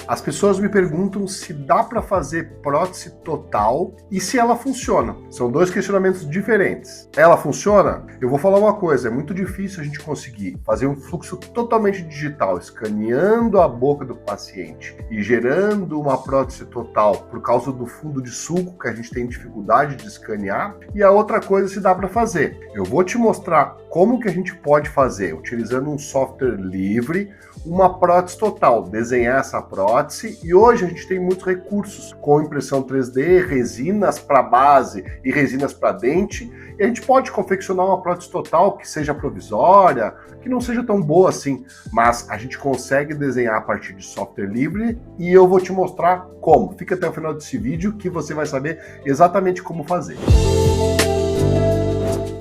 As pessoas me perguntam se dá para fazer prótese total e se ela funciona. São dois questionamentos diferentes. Ela funciona? Eu vou falar uma coisa, é muito difícil a gente conseguir fazer um fluxo totalmente digital, escaneando a boca do paciente e gerando uma prótese total por causa do fundo de sulco que a gente tem dificuldade de escanear. E a outra coisa se dá para fazer. Eu vou te mostrar como que a gente pode fazer, utilizando um software livre, uma prótese total, desenhar essa prótese, e hoje a gente tem muitos recursos com impressão 3D, resinas para base e resinas para dente, e a gente pode confeccionar uma prótese total que seja provisória, que não seja tão boa assim, mas a gente consegue desenhar a partir de software livre e eu vou te mostrar como. Fica até o final desse vídeo que você vai saber exatamente como fazer.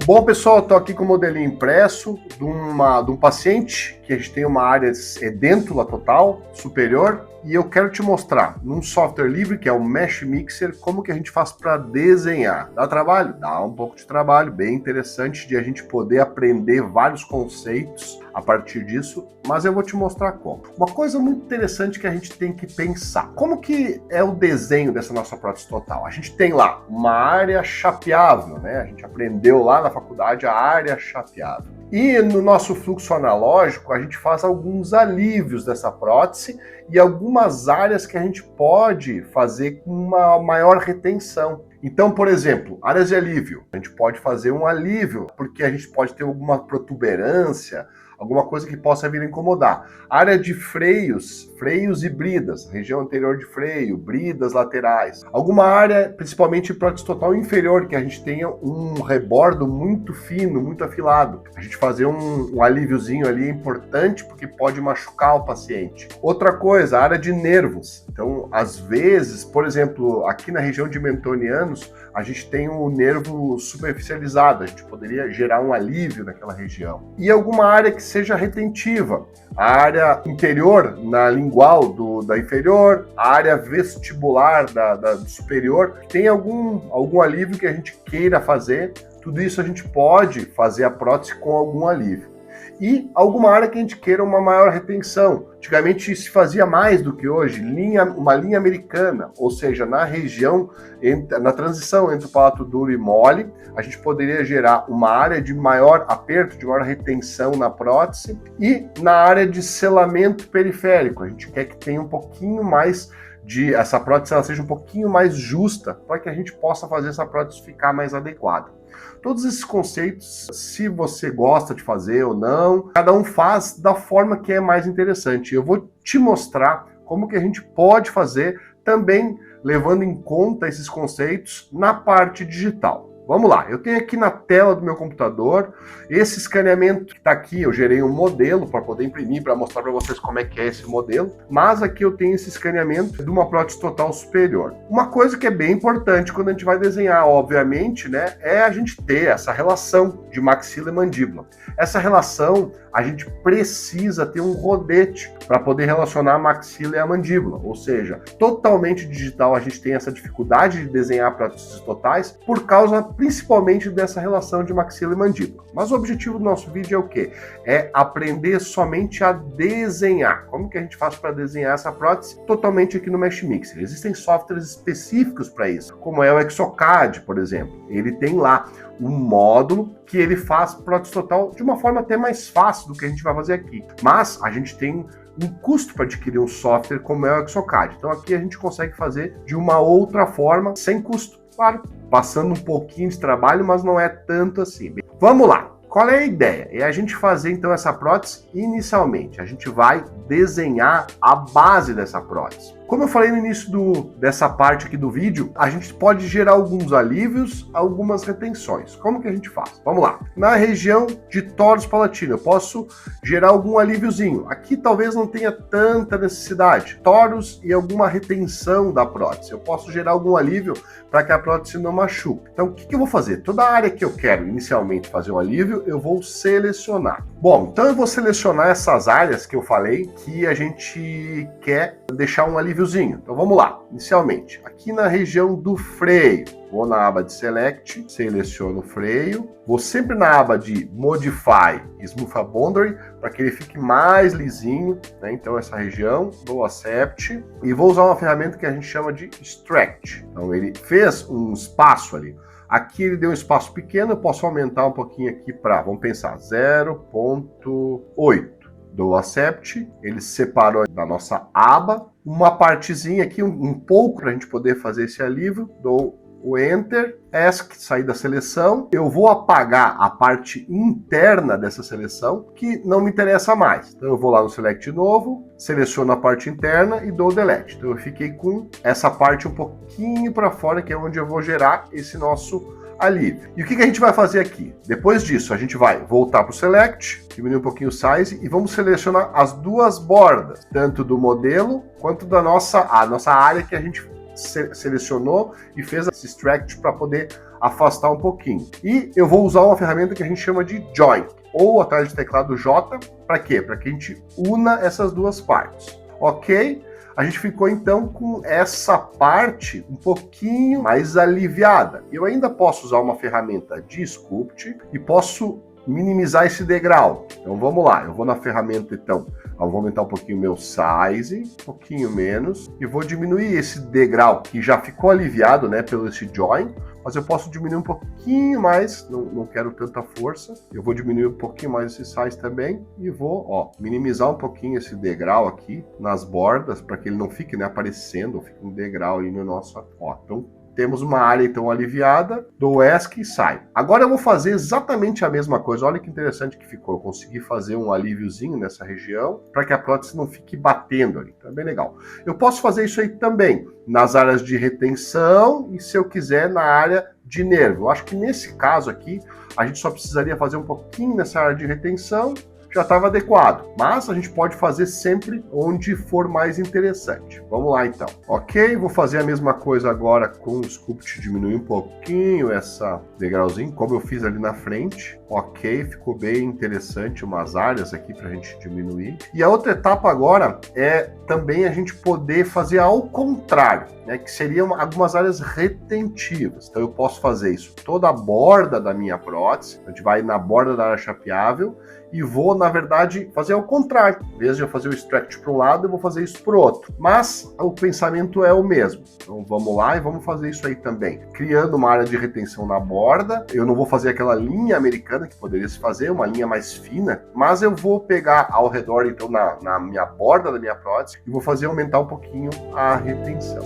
Bom, pessoal, estou aqui com o modelinho impresso de um paciente que a gente tem uma área edêntula total, superior, e eu quero te mostrar num software livre, que é o Mesh Mixer, como que a gente faz para desenhar. Dá trabalho? Dá um pouco de trabalho, bem interessante de a gente poder aprender vários conceitos a partir disso, mas eu vou te mostrar como. Uma coisa muito interessante que a gente tem que pensar, como que é o desenho dessa nossa prótese total? A gente tem lá uma área chapeável, né? A gente aprendeu lá na faculdade a área chapeável. E no nosso fluxo analógico, a gente faz alguns alívios dessa prótese e algumas áreas que a gente pode fazer com uma maior retenção. Então, por exemplo, áreas de alívio. A gente pode fazer um alívio, porque a gente pode ter alguma protuberância, alguma coisa que possa vir a incomodar. Área de freios e bridas, região anterior de freio, bridas laterais. Alguma área, principalmente prótese total inferior, que a gente tenha um rebordo muito fino, muito afilado. A gente fazer um alíviozinho ali é importante porque pode machucar o paciente. Outra coisa, área de nervos. Então, às vezes, por exemplo, aqui na região de mentonianos, a gente tem um nervo superficializado, a gente poderia gerar um alívio naquela região. E alguma área que seja retentiva, a área interior na lingual da inferior, a área vestibular da superior, tem algum alívio que a gente queira fazer, tudo isso a gente pode fazer a prótese com algum alívio. E alguma área que a gente queira uma maior retenção. Antigamente se fazia mais do que hoje, uma linha americana, ou seja, na região, na transição entre o palato duro e mole, a gente poderia gerar uma área de maior aperto, de maior retenção na prótese, e na área de selamento periférico, a gente quer que tenha um pouquinho mais essa prótese ela seja um pouquinho mais justa, para que a gente possa fazer essa prótese ficar mais adequada. Todos esses conceitos, se você gosta de fazer ou não, cada um faz da forma que é mais interessante. Eu vou te mostrar como que a gente pode fazer também levando em conta esses conceitos na parte digital. Vamos lá, eu tenho aqui na tela do meu computador esse escaneamento que está aqui, eu gerei um modelo para poder imprimir, para mostrar para vocês como é que é esse modelo, mas aqui eu tenho esse escaneamento de uma prótese total superior. Uma coisa que é bem importante quando a gente vai desenhar, obviamente, né, é a gente ter essa relação de maxila e mandíbula. Essa relação, a gente precisa ter um rodete para poder relacionar a maxila e a mandíbula, ou seja, totalmente digital a gente tem essa dificuldade de desenhar próteses totais por causa principalmente dessa relação de maxila e mandíbula. Mas o objetivo do nosso vídeo é o quê? É aprender somente a desenhar. Como que a gente faz para desenhar essa prótese? Totalmente aqui no Mesh Mixer. Existem softwares específicos para isso, como é o Exocad, por exemplo. Ele tem lá um módulo que ele faz prótese total de uma forma até mais fácil do que a gente vai fazer aqui. Mas a gente tem um custo para adquirir um software como é o Exocad. Então aqui a gente consegue fazer de uma outra forma, sem custo. Claro, passando um pouquinho de trabalho, mas não é tanto assim. Vamos lá. Qual é a ideia? É a gente fazer então essa prótese inicialmente. A gente vai desenhar a base dessa prótese. Como eu falei no início dessa parte aqui do vídeo, a gente pode gerar alguns alívios, algumas retenções. Como que a gente faz? Vamos lá. Na região de tórax palatino, eu posso gerar algum alíviozinho. Aqui talvez não tenha tanta necessidade. Tórax e alguma retenção da prótese. Eu posso gerar algum alívio para que a prótese não machuque. Então, o que eu vou fazer? Toda a área que eu quero inicialmente fazer um alívio, eu vou selecionar. Bom, então eu vou selecionar essas áreas que eu falei que a gente quer deixar um alíviozinho. Então vamos lá, inicialmente, aqui na região do freio, Vou na aba de Select, seleciono o freio, vou sempre na aba de Modify Smooth a Boundary, para que ele fique mais lisinho, né? Então essa região, dou Accept, e vou usar uma ferramenta que a gente chama de Extract. Então ele fez um espaço ali. Aqui ele deu um espaço pequeno, eu posso aumentar um pouquinho aqui para, vamos pensar, 0,8. Dou Accept, ele separou da nossa aba, uma partezinha aqui, um pouco para a gente poder fazer esse alívio, dou o Enter, ESC, sair da seleção, eu vou apagar a parte interna dessa seleção, que não me interessa mais. Então eu vou lá no Select novo, seleciono a parte interna e dou Delete. Então eu fiquei com essa parte um pouquinho para fora, que é onde eu vou gerar esse nosso alívio. E o que a gente vai fazer aqui? Depois disso, a gente vai voltar para o Select, diminuir um pouquinho o size e vamos selecionar as duas bordas, tanto do modelo quanto da nossa área que a gente selecionou e fez esse extract para poder afastar um pouquinho. E eu vou usar uma ferramenta que a gente chama de Join, ou atrás do teclado J, para quê? Para que a gente una essas duas partes. Ok? A gente ficou então com essa parte um pouquinho mais aliviada. Eu ainda posso usar uma ferramenta de Sculpt e posso minimizar esse degrau. Então vamos lá, eu vou na ferramenta então, eu vou aumentar um pouquinho o meu size, um pouquinho menos, e vou diminuir esse degrau que já ficou aliviado, né, pelo esse join, mas eu posso diminuir um pouquinho mais, não quero tanta força, eu vou diminuir um pouquinho mais esse size também, e vou, ó, minimizar um pouquinho esse degrau aqui nas bordas, para que ele não fique, né, aparecendo, fique um degrau aí no nosso, ó, então temos uma área então aliviada, dou ESC e sai. Agora eu vou fazer exatamente a mesma coisa. Olha que interessante que ficou. Eu consegui fazer um alíviozinho nessa região para que a prótese não fique batendo ali. Então é bem legal. Eu posso fazer isso aí também nas áreas de retenção e, se eu quiser, na área de nervo. Eu acho que nesse caso aqui a gente só precisaria fazer um pouquinho nessa área de retenção, já estava adequado, mas a gente pode fazer sempre onde for mais interessante. Vamos lá então. Ok, vou fazer a mesma coisa agora com o Sculpt, diminuir um pouquinho essa degrauzinho, como eu fiz ali na frente. Ok, ficou bem interessante umas áreas aqui para a gente diminuir. E a outra etapa agora é também a gente poder fazer ao contrário, né, que seriam algumas áreas retentivas. Então eu posso fazer isso toda a borda da minha prótese, a gente vai na borda da área chapeável, e vou, na verdade, fazer ao contrário. Em vez de eu fazer o extract para um lado, eu vou fazer isso para o outro. Mas o pensamento é o mesmo. Então vamos lá e vamos fazer isso aí também. Criando uma área de retenção na borda. Eu não vou fazer aquela linha americana que poderia se fazer, uma linha mais fina, mas eu vou pegar ao redor, então, na minha borda da minha prótese e vou fazer aumentar um pouquinho a retenção.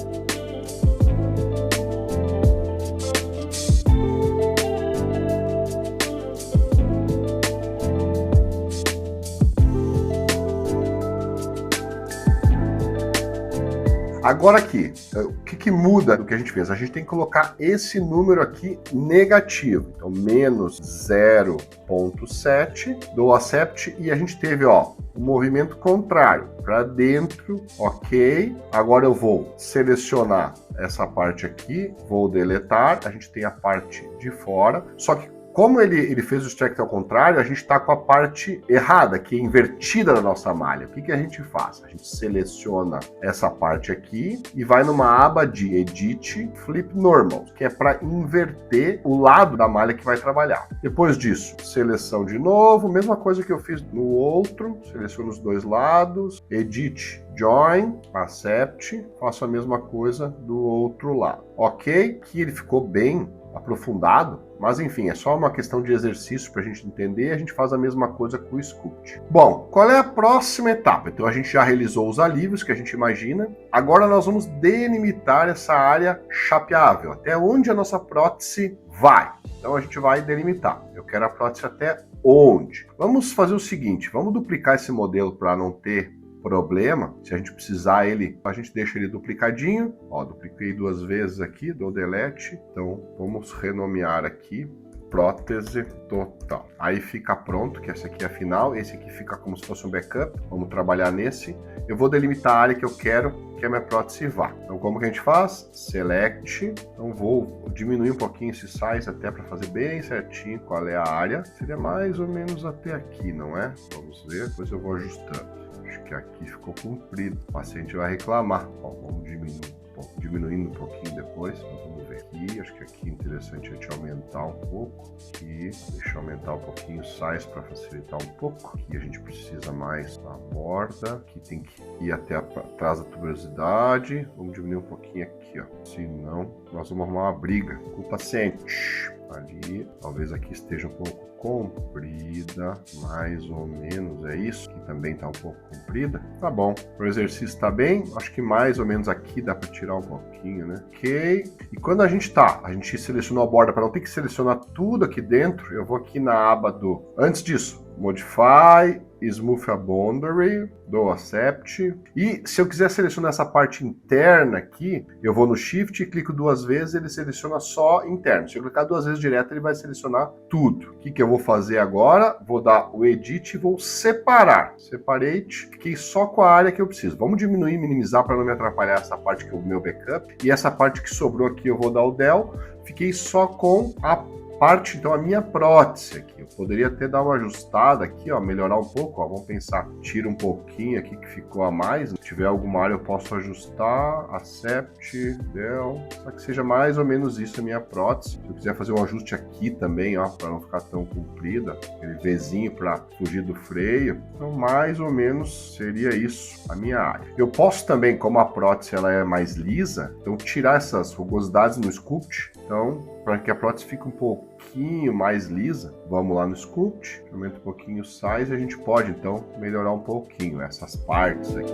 Agora aqui, o que muda do que a gente fez? A gente tem que colocar esse número aqui negativo. Então, menos 0,7, dou Accept e a gente teve, ó, o movimento contrário, para dentro, ok. Agora eu vou selecionar essa parte aqui, vou deletar, a gente tem a parte de fora, só que como ele fez o extract ao contrário, a gente está com a parte errada, que é invertida da nossa malha. O que a gente faz? A gente seleciona essa parte aqui e vai numa aba de Edit, Flip Normal, que é para inverter o lado da malha que vai trabalhar. Depois disso, seleção de novo, mesma coisa que eu fiz no outro, seleciono os dois lados, Edit, Join, Accept, faço a mesma coisa do outro lado. Ok? Que ele ficou bem aprofundado, mas enfim, é só uma questão de exercício para a gente entender, a gente faz a mesma coisa com o Sculpt. Bom, qual é a próxima etapa? Então a gente já realizou os alívios que a gente imagina, agora nós vamos delimitar essa área chapeável, até onde a nossa prótese vai. Então a gente vai delimitar, eu quero a prótese até onde? Vamos fazer o seguinte, vamos duplicar esse modelo para não ter problema. Se a gente precisar ele, a gente deixa ele duplicadinho. Ó, dupliquei duas vezes aqui, dou delete. Então vamos renomear aqui prótese total. Aí fica pronto, que esse aqui é a final, esse aqui fica como se fosse um backup. Vamos trabalhar nesse. Eu vou delimitar a área que eu quero que a minha prótese vá. Então como que a gente faz? Select. Então vou diminuir um pouquinho esse size até para fazer bem certinho qual é a área. Seria mais ou menos até aqui, não é? Vamos ver, depois eu vou ajustando. Acho que aqui ficou comprido. O paciente vai reclamar. Ó, vamos diminuir um pouco de diminuindo um pouquinho depois, mas vamos ver aqui. Acho que aqui é interessante a gente aumentar um pouco. Aqui, deixa eu aumentar um pouquinho o size para facilitar um pouco. Aqui a gente precisa mais da borda. Aqui tem que ir até atrás da tuberosidade. Vamos diminuir um pouquinho aqui, ó. Senão, nós vamos arrumar uma briga com o paciente. Ali, talvez aqui esteja um pouco comprida, mais ou menos, é isso? Aqui também está um pouco comprida. Tá bom, o exercício está bem, acho que mais ou menos aqui dá para tirar um pouquinho, né? Ok, e quando a gente selecionou a borda, para não ter que selecionar tudo aqui dentro, eu vou aqui na aba do, antes disso, Modify, Smooth a Boundary, dou Accept. E se eu quiser selecionar essa parte interna aqui, eu vou no Shift e clico 2 vezes, ele seleciona só interno. Se eu clicar 2 vezes direto, ele vai selecionar tudo. O que eu vou fazer agora? Vou dar o Edit e vou separar. Separate, fiquei só com a área que eu preciso. Vamos diminuir e minimizar para não me atrapalhar essa parte que é o meu backup. E essa parte que sobrou aqui eu vou dar o Del. Fiquei só com a parte, então, a minha prótese aqui. Eu poderia até dar uma ajustada aqui, ó, melhorar um pouco, ó, vamos pensar, tira um pouquinho aqui que ficou a mais, se tiver alguma área eu posso ajustar, Accept, Del, só que seja mais ou menos isso a minha prótese. Se eu quiser fazer um ajuste aqui também, ó, para não ficar tão comprida, aquele Vzinho para fugir do freio, então mais ou menos seria isso a minha área. Eu posso também, como a prótese ela é mais lisa, então tirar essas rugosidades no Sculpt, então, para que a prótese fique um pouquinho mais lisa, vamos lá no Sculpt, aumenta um pouquinho o size e a gente pode, então, melhorar um pouquinho essas partes aqui.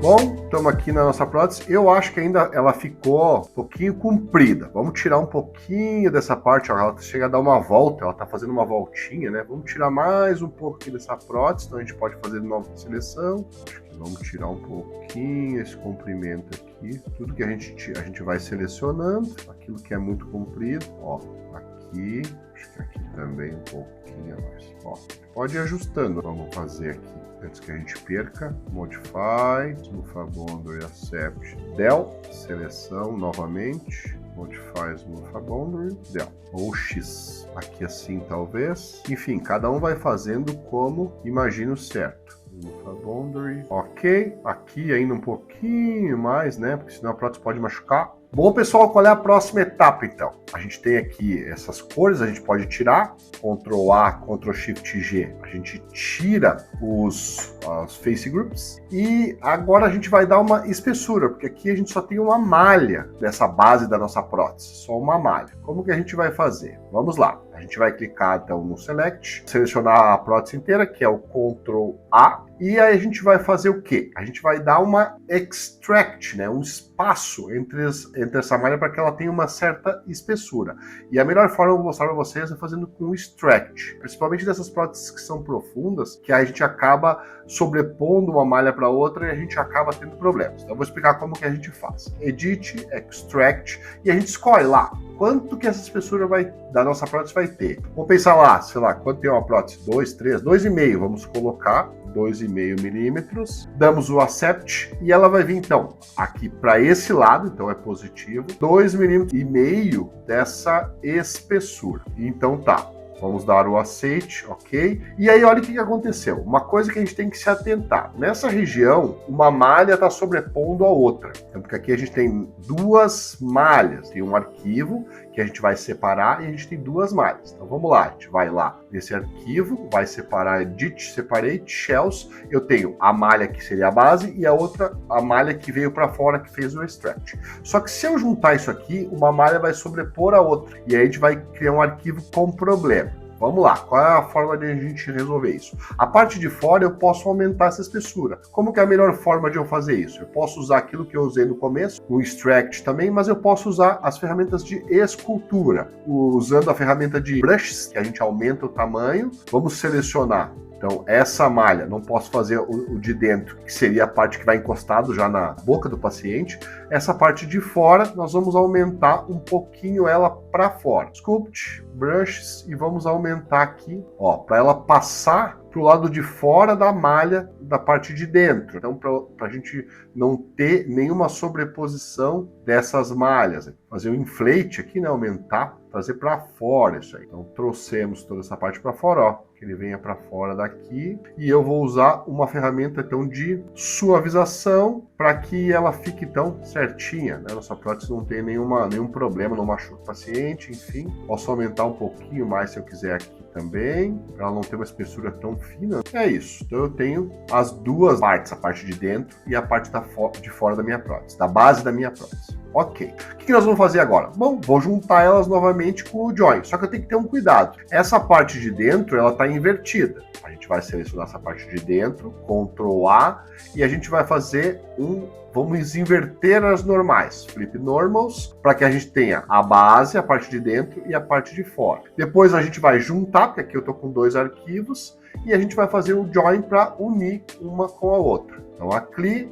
Bom, estamos aqui na nossa prótese. Eu acho que ainda ela ficou um pouquinho comprida. Vamos tirar um pouquinho dessa parte, ó, ela chega a dar uma volta, ela está fazendo uma voltinha, né? Vamos tirar mais um pouco aqui dessa prótese, então a gente pode fazer de nova seleção. Acho que vamos tirar um pouquinho esse comprimento aqui. Tudo que a gente vai selecionando, aquilo que é muito comprido, ó, aqui, acho que aqui também um pouquinho mais. Ó, pode ir ajustando, vamos fazer aqui. Antes que a gente perca, Modify, Smooth a Boundary, Accept, Del, seleção novamente, Modify, Smooth a Boundary, Del, ou X, aqui assim talvez. Enfim, cada um vai fazendo como imagina o certo. Smooth a Boundary, ok, aqui ainda um pouquinho mais, né, porque senão a prótese pode machucar. Bom, pessoal, qual é a próxima etapa, então? A gente tem aqui essas cores, a gente pode tirar, Ctrl A, Ctrl Shift G, a gente tira os face groups, e agora a gente vai dar uma espessura, porque aqui a gente só tem uma malha dessa base da nossa prótese, só uma malha. Como que a gente vai fazer? Vamos lá. A gente vai clicar, então, no Select, selecionar a prótese inteira, que é o Ctrl A, e aí a gente vai fazer o quê? A gente vai dar uma extract, né? Um espaço entre essa malha para que ela tenha uma certa espessura. E a melhor forma eu vou mostrar para vocês é fazendo com o extract, principalmente dessas próteses que são profundas, que aí a gente acaba sobrepondo uma malha para outra e a gente acaba tendo problemas. Então eu vou explicar como que a gente faz. Edit, Extract, e a gente escolhe lá quanto que essa espessura da nossa prótese vai ter. Vamos pensar lá, sei lá, quanto tem uma prótese? 2, 3, 2,5, vamos colocar 2,5 milímetros, damos o Accept e ela vai vir então aqui para esse lado, então é positivo, 2,5 milímetros dessa espessura. Então tá. Vamos dar o aceite, ok? E aí, olha o que aconteceu. Uma coisa que a gente tem que se atentar. Nessa região, uma malha está sobrepondo a outra. Então, porque aqui a gente tem duas malhas. Tem um arquivo que a gente vai separar e a gente tem duas malhas. Então, vamos lá. A gente vai lá nesse arquivo, vai separar Edit, Separate, Shells. Eu tenho a malha que seria a base e a outra, a malha que veio para fora, que fez o extract. Só que se eu juntar isso aqui, uma malha vai sobrepor a outra. E aí a gente vai criar um arquivo com problema. Vamos lá, qual é a forma de a gente resolver isso? A parte de fora eu posso aumentar essa espessura. Como que é a melhor forma de eu fazer isso? Eu posso usar aquilo que eu usei no começo, o Extract também, mas eu posso usar as ferramentas de escultura. Usando a ferramenta de Brushes, que a gente aumenta o tamanho, vamos selecionar. Então, essa malha, não posso fazer o de dentro, que seria a parte que vai encostado já na boca do paciente. Essa parte de fora, nós vamos aumentar um pouquinho ela para fora. Sculpt, Brushes, e vamos aumentar aqui, ó, para ela passar para o lado de fora da malha da parte de dentro. Então, para a gente não ter nenhuma sobreposição dessas malhas. Fazer um inflate aqui, né? Aumentar, trazer para fora isso aí. Então, trouxemos toda essa parte para fora, ó. Que ele venha para fora daqui. E eu vou usar uma ferramenta, então, de suavização para que ela fique, então, certinha, né? Nossa prótese não tem nenhum problema, não machuca o paciente, enfim. Posso aumentar um pouquinho mais se eu quiser aqui também, para ela não ter uma espessura tão fina. É isso. Então eu tenho as duas partes, a parte de dentro e a parte de fora da minha prótese, da base da minha prótese. Ok. O que nós vamos fazer agora? Bom, vou juntar elas novamente com o join, só que eu tenho que ter um cuidado. Essa parte de dentro, ela está invertida. A gente vai selecionar essa parte de dentro, Ctrl A, e a gente vai fazer vamos inverter as normais, flip normals, para que a gente tenha a base, a parte de dentro e a parte de fora. Depois a gente vai juntar, porque aqui eu estou com 2 arquivos, e a gente vai fazer o join para unir uma com a outra. Então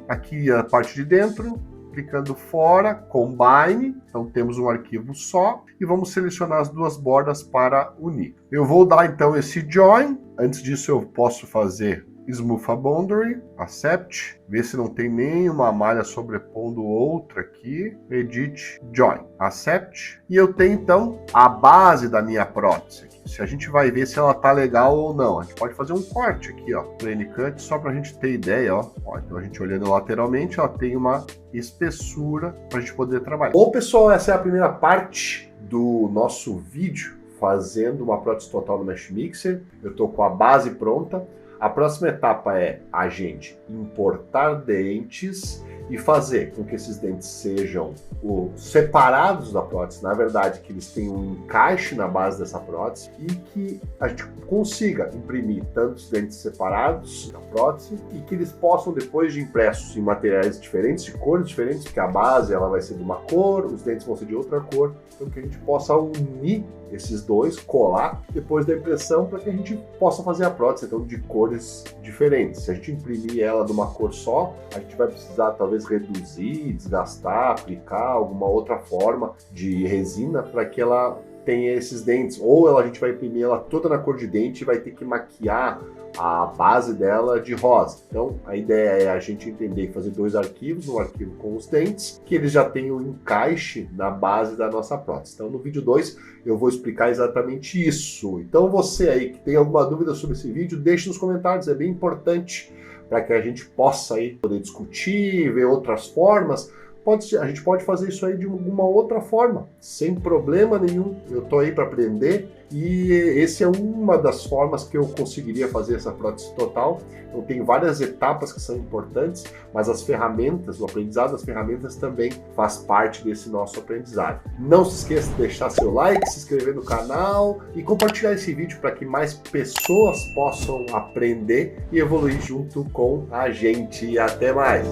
aqui a parte de dentro, clicando fora, combine, então temos um arquivo só, e vamos selecionar as duas bordas para unir. Eu vou dar então esse join, antes disso eu posso fazer Smooth a Boundary, Accept, ver se não tem nenhuma malha sobrepondo outra aqui, Edit, Join, Accept, e eu tenho então a base da minha prótese aqui. Se a gente vai ver se ela tá legal ou não, a gente pode fazer um corte aqui, ó, Plane Cut, só pra gente ter ideia, ó. Então a gente olhando lateralmente, ó, tem uma espessura pra gente poder trabalhar. Bom, pessoal, essa é a primeira parte do nosso vídeo fazendo uma prótese total no Mesh Mixer. Eu tô com a base pronta. A próxima etapa é a gente importar dentes e fazer com que esses dentes sejam separados da prótese, na verdade, que eles tenham um encaixe na base dessa prótese e que a gente consiga imprimir tantos dentes separados da prótese e que eles possam, depois de impressos em materiais diferentes, de cores diferentes, porque a base ela vai ser de uma cor, os dentes vão ser de outra cor, então que a gente possa unir esses dois, colar depois da impressão para que a gente possa fazer a prótese então de cores diferentes. Se a gente imprimir ela de uma cor só, a gente vai precisar talvez reduzir, desgastar, aplicar alguma outra forma de resina para que ela tenha esses dentes, ou a gente vai imprimir ela toda na cor de dente e vai ter que maquiar a base dela de rosa. Então a ideia é a gente entender e fazer 2 arquivos, um arquivo com os dentes, que eles já tenham um encaixe na base da nossa prótese. Então no vídeo 2 eu vou explicar exatamente isso. Então você aí que tem alguma dúvida sobre esse vídeo, deixe nos comentários, é bem importante para que a gente possa aí poder discutir, ver outras formas. A gente pode fazer isso aí de alguma outra forma, sem problema nenhum. Eu tô aí para aprender e essa é uma das formas que eu conseguiria fazer essa prótese total. Então tem várias etapas que são importantes, mas as ferramentas, o aprendizado das ferramentas também faz parte desse nosso aprendizado. Não se esqueça de deixar seu like, se inscrever no canal e compartilhar esse vídeo para que mais pessoas possam aprender e evoluir junto com a gente. Até mais!